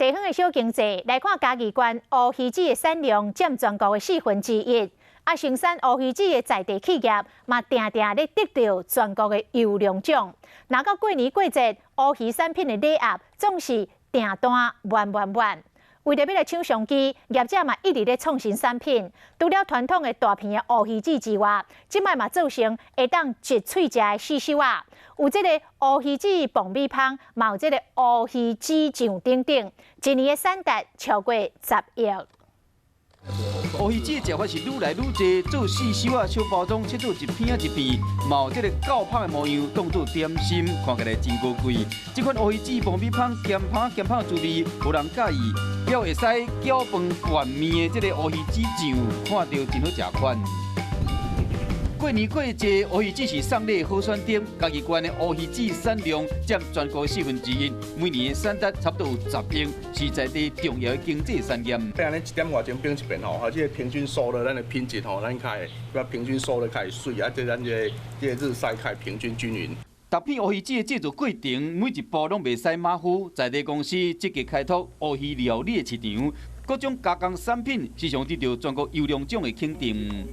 地方的小经济来看，嘉义县乌鱼子的产量占全国的1/4。生产乌鱼子的在地企业嘛，定定咧得到全国的优良奖。若到过年过节，乌鱼产品的礼盒总是订单满。为着要来抢商机，业者嘛一直咧创新产品。除了传统的大片的乌鱼子之外，即摆嘛做成会当一喙食的四手仔，有这个乌鱼子爆米香，嘛有这个乌鱼子酱等等。一年的产值超过10亿。乌鱼子的食法是愈来愈多，做四手仔小包装，切做一片一片，嘛有这个较香的模样，当做点心，看起来真高贵。这款乌鱼子爆米香咸香滋味，无人介意。还会使搅饭拌面的这个乌鱼子酱，看到真好食款。过年过节，乌鱼子是送礼好选点。嘉义县的乌鱼子产量占全国1/4，每年的产值差不多有10亿，是在地重要的经济产业。咱安尼1点外钟变一遍吼，这个平均收入咱的品质吼，咱较会平均收入较会水啊，这咱这日晒较平均均匀。逐片乌鱼子的制作过程，每一步拢袂使马虎。在地公司积极开拓乌鱼料理的市场，各种加工产品时常得到全国优良奖的肯定。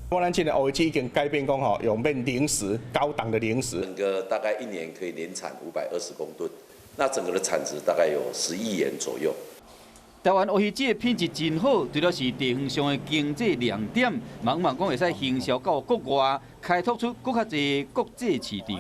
咱现在乌鱼子已经改变讲吼，用变零食，高档的零食。整个大概1年可以年产520公吨，那整个的产值大概有10亿元左右。台湾乌鱼子的品质真好，除了是地方上的经济亮点，茫讲会使行销到国外，开拓出更较侪国际市场。